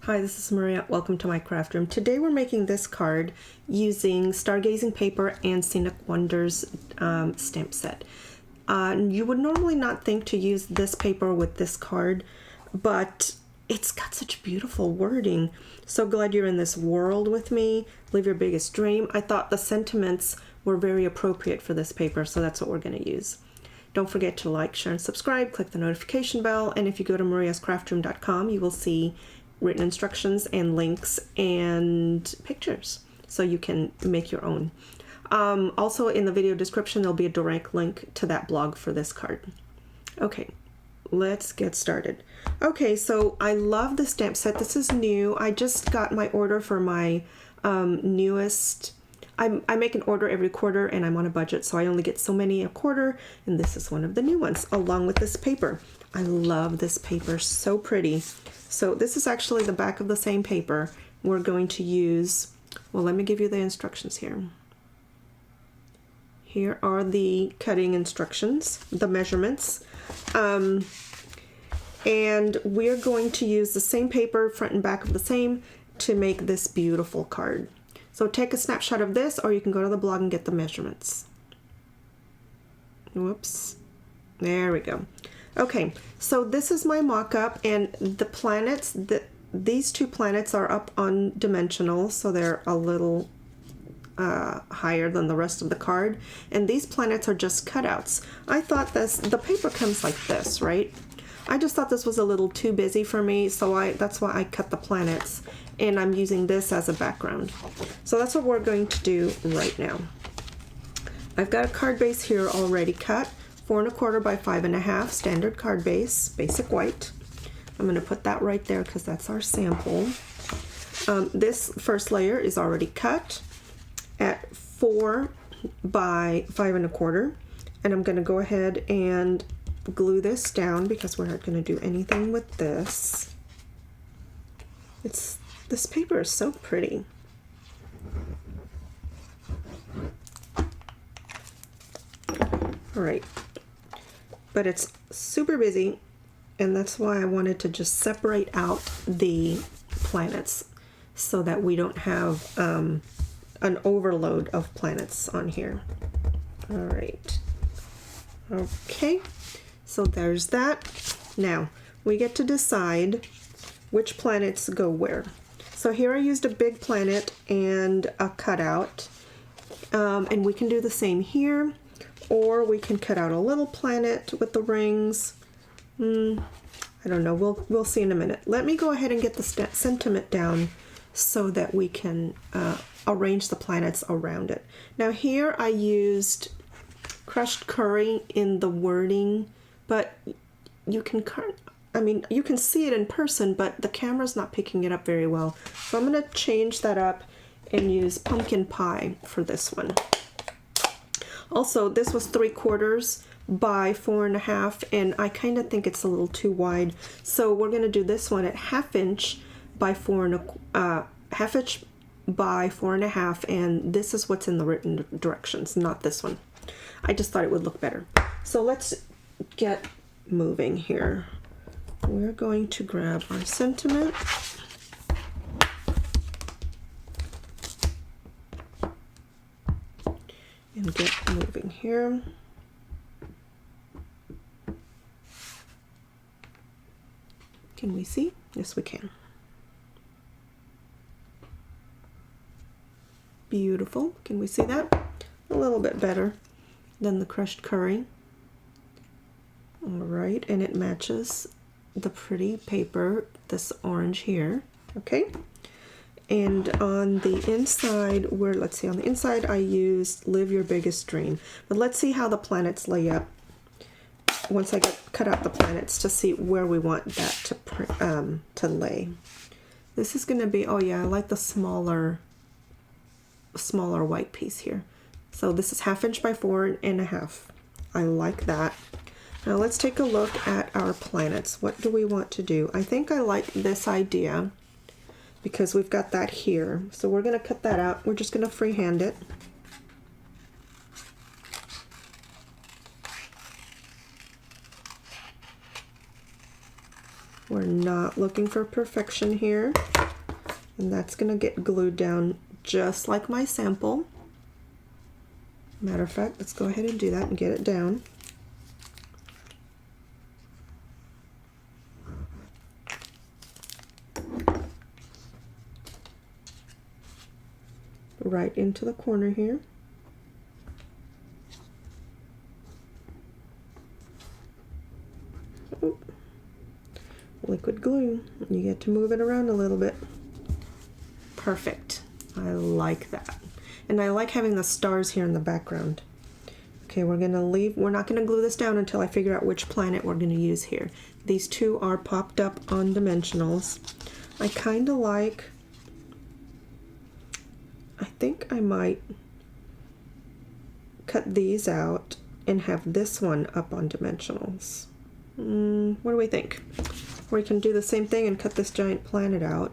Hi, this is Maria. Welcome to my craft room. Today we're making this card using Stargazing paper and Scenic Wonders stamp set. You would normally not think to use this paper with this card, but it's got such beautiful wording. So glad you're in this world with me. Live your biggest dream. I thought the sentiments were very appropriate for this paper, so that's what we're going to use. Don't forget to like, share, and subscribe. Click the notification bell, and if you go to mariascraftroom.com, you will see written instructions and links and pictures so you can make your own. Also in the video description there'll be a direct link to that blog for this card. Okay, let's get started. Okay, so I love the stamp set. This is new. I just got my order for my newest. I make an order every quarter and I'm on a budget, so I only get so many a quarter, and this is one of the new ones along with this paper. I love this paper, so pretty. So this is actually the back of the same paper. We're going to use, well, let me give you the instructions here. Here are the cutting instructions, the measurements. And we're going to use the same paper, front and back of the same, to make this beautiful card. So take a snapshot of this, or you can go to the blog and get the measurements. Whoops. There we go. Okay, so this is my mock-up, and the planets, these two planets are up on dimensional, so they're a little higher than the rest of the card, and these planets are just cutouts. I thought the paper comes like this, right? I just thought this was a little too busy for me, so that's why I cut the planets, and I'm using this as a background. So that's what we're going to do right now. I've got a card base here already cut. 4 1/4 by 5 1/2 standard card base, basic white. I'm going to put that right there because that's our sample. This first layer is already cut at 4 by 5 1/4, and I'm going to go ahead and glue this down because we're not going to do anything with this. This paper is so pretty. All right. But it's super busy, and that's why I wanted to just separate out the planets so that we don't have an overload of planets on here. All right. Okay, so there's that. Now we get to decide which planets go where. So here I used a big planet and a cutout, and we can do the same here. Or we can cut out a little planet with the rings. I don't know. We'll see in a minute. Let me go ahead and get the sentiment down so that we can arrange the planets around it. Now here I used crushed curry in the wording, but you can you can see it in person, but the camera's not picking it up very well. So I'm going to change that up and use pumpkin pie for this one. Also, this was 3/4 by 4 1/2, and I kind of think it's a little too wide. So we're going to do this one at 1/2 inch by 1/2 inch by 4 1/2, and this is what's in the written directions, not this one. I just thought it would look better. So let's get moving here. We're going to grab our sentiment. And get moving here. Can we see? Yes, we can. Beautiful. Can we see that? A little bit better than the crushed curry. All right, and it matches the pretty paper, this orange here. Okay. And on the inside, let's see, on the inside I used Live Your Biggest Dream. But let's see how the planets lay up once I cut out the planets to see where we want that to lay. This is going to be, oh yeah, I like the smaller white piece here. So this is 1/2 inch by 4 1/2. I like that. Now let's take a look at our planets. What do we want to do? I think I like this idea, because we've got that here. So we're going to cut that out. We're just going to freehand it. We're not looking for perfection here. And that's going to get glued down just like my sample. Matter of fact, let's go ahead and do that and get it down. Right into the corner here. Oh. Liquid glue. You get to move it around a little bit. Perfect. I like that. And I like having the stars here in the background. Okay, we're not gonna glue this down until I figure out which planet we're gonna use here. These two are popped up on dimensionals. I think I might cut these out and have this one up on dimensionals. What do we think? Or we can do the same thing and cut this giant planet out.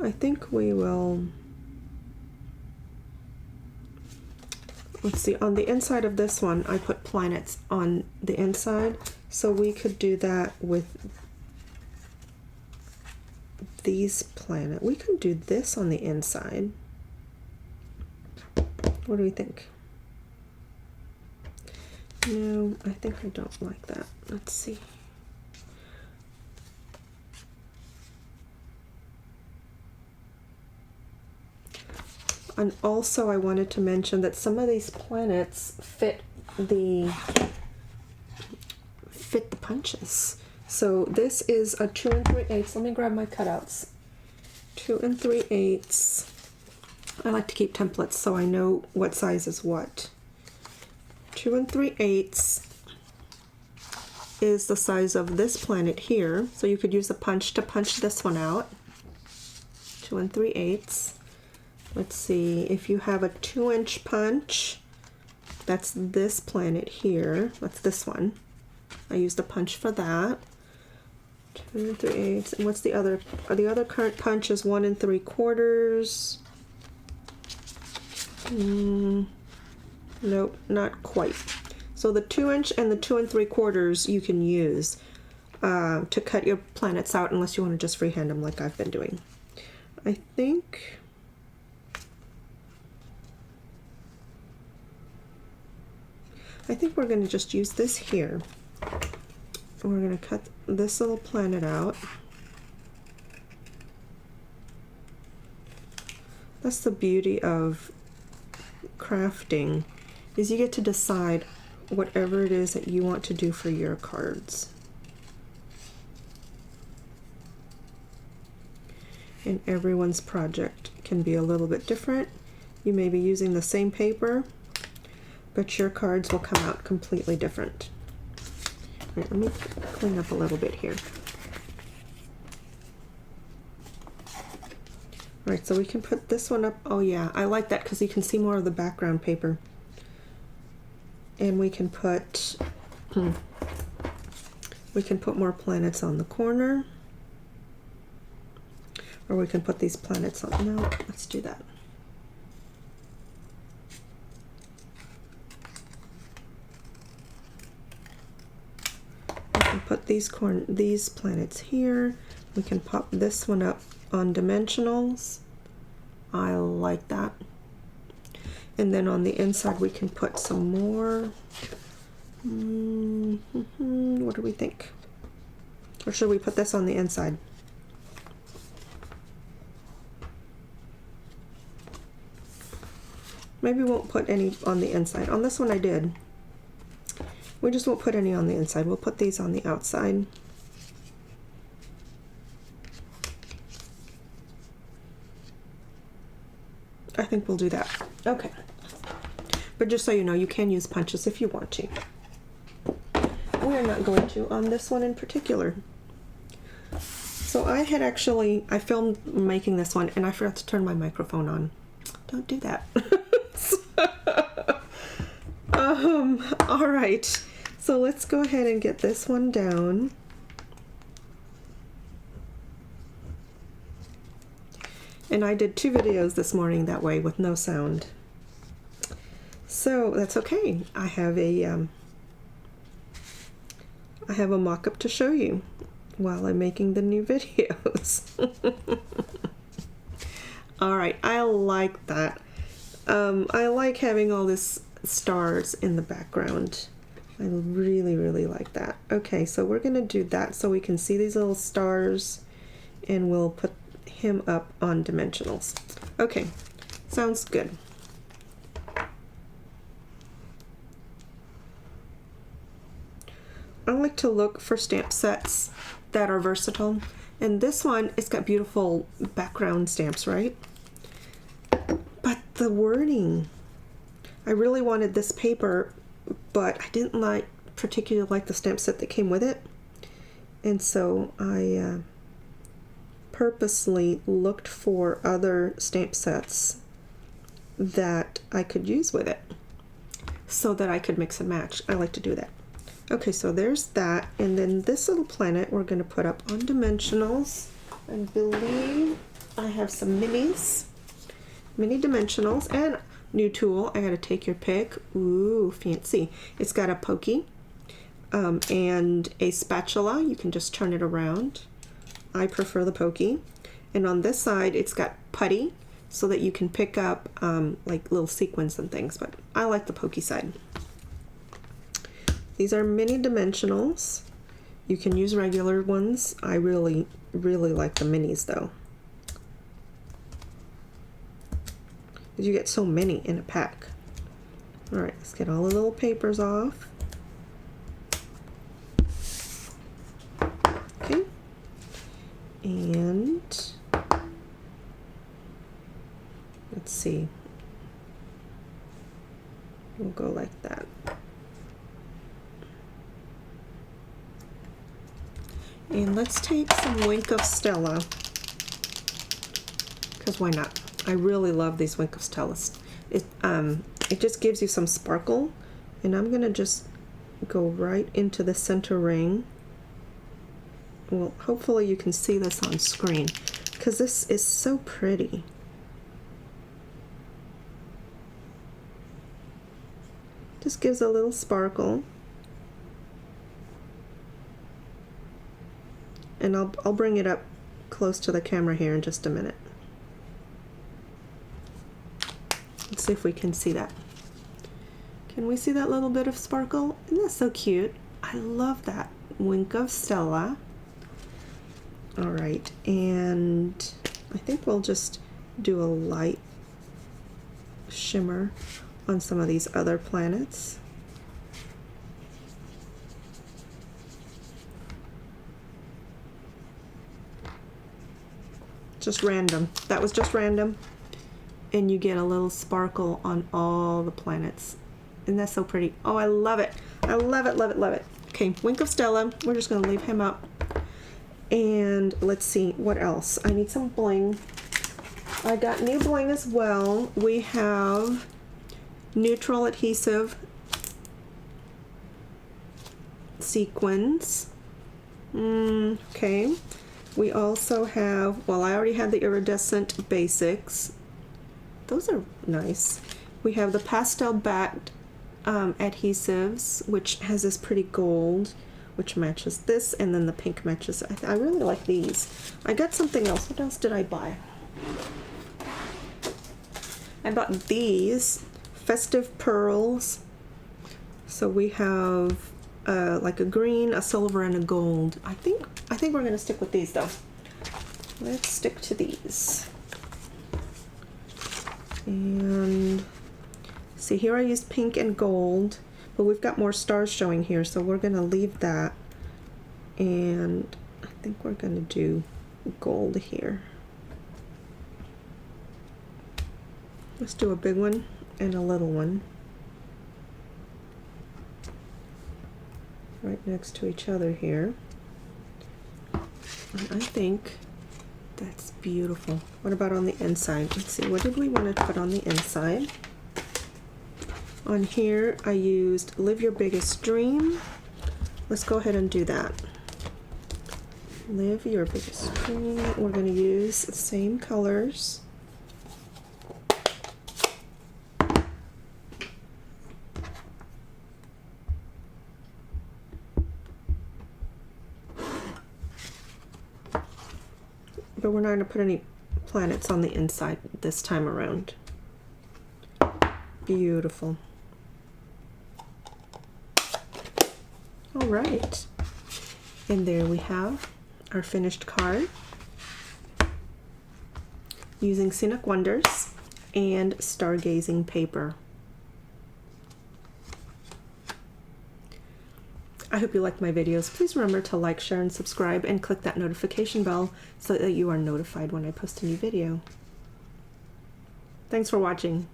I think we will, let's see, on the inside of this one, I put planets on the inside, so we could do that with these planets. We can do this on the inside. What do we think? No, I think I don't like that. Let's see. And also I wanted to mention that some of these planets fit the punches. So this is a 2 3/8. Let me grab my cutouts. 2 3/8. I like to keep templates so I know what size is what. 2 3/8 is the size of this planet here. So you could use a punch to punch this one out. 2 3/8. Let's see, if you have a 2-inch punch, that's this planet here. That's this one. I used a punch for that. 2 3/8. And what's the other? The other current punch is 1 3/4. Nope, not quite. So the 2-inch and the 2 3/4 you can use to cut your planets out, unless you want to just freehand them like I've been doing. I think we're going to just use this here. We're going to cut this little planet out. That's the beauty of crafting, is you get to decide whatever it is that you want to do for your cards. And everyone's project can be a little bit different. You may be using the same paper, but your cards will come out completely different. All right, let me clean up a little bit here. All right, so we can put this one up. Oh yeah, I like that because you can see more of the background paper. And we can put more planets on the corner. Or we can put these planets on. No, let's do that. We can put these planets here. We can pop this one up on dimensionals. I like that. And then on the inside we can put some more. What do we think? Or should we put this on the inside? Maybe we won't put any on the inside. On this one I did. We just won't put any on the inside. We'll put these on the outside. I think we'll do that. Okay. But just so you know, you can use punches if you want to. We're not going to on this one in particular. So I filmed making this one and I forgot to turn my microphone on. Don't do that. All right. So let's go ahead and get this one down. And I did 2 videos this morning that way with no sound. So that's okay. I have a mock-up to show you. while I'm making the new videos. All right, I like that. I like having all this stars in the background. I really, really like that. Okay, so we're gonna do that so we can see these little stars, and we'll put him up on dimensionals. Okay, sounds good. I like to look for stamp sets that are versatile, and this one, it's got beautiful background stamps, right? But the wording, I really wanted this paper, but I didn't particularly like the stamp set that came with it, and so I purposely looked for other stamp sets that I could use with it so that I could mix and match. I like to do that. Okay, so there's that, and then this little planet we're going to put up on dimensionals. I believe I have some mini dimensionals, and new tool. I got to take your pick. Ooh, fancy. It's got a pokey and a spatula. You can just turn it around. I prefer the pokey. And on this side, it's got putty so that you can pick up like little sequins and things, but I like the pokey side. These are mini dimensionals. You can use regular ones. I really, really like the minis though. You get so many in a pack. All right, let's get all the little papers off. Okay. And let's see. We'll go like that. And let's take some Wink of Stella, because why not? I really love these Wink of Stellas. It just gives you some sparkle, and I'm gonna just go right into the center ring. Well, hopefully you can see this on screen, because this is so pretty. Just gives a little sparkle. And I'll bring it up close to the camera here in just a minute. Let's see if we can see that. Can we see that little bit of sparkle? Isn't that so cute? I love that. Wink of Stella. All right, and I think we'll just do a light shimmer on some of these other planets. Just random. That was just random. And you get a little sparkle on all the planets. Isn't that so pretty? Oh, I love it. I love it, love it, love it. Okay, Wink of Stella. We're just going to leave him up. And let's see, what else? I need some bling. I got new bling as well. We have neutral adhesive sequins. Okay. We also have, well, I already had the iridescent basics. Those are nice. We have the pastel backed adhesives, which has this pretty gold, which matches this, and then the pink matches. I really like these. I got something else. What else did I buy? I bought these festive pearls. So we have like a green, a silver, and a gold. I think we're gonna stick with these though. Let's stick to these. And see, here I used pink and gold, but we've got more stars showing here, so we're gonna leave that. And I think we're gonna do gold here. Let's do a big one and a little one right next to each other here. And I think that's beautiful. What about on the inside? Let's see, what did we want to put on the inside? On here I used Live Your Biggest Dream. Let's go ahead and do that. Live Your Biggest Dream. We're going to use the same colors. but we're not going to put any planets on the inside this time around. Beautiful. All right, and there we have our finished card using Scenic Wonders and Stargazing paper. I hope you like my videos. Please remember to like, share, and subscribe, and click that notification bell so that you are notified when I post a new video. Thanks for watching.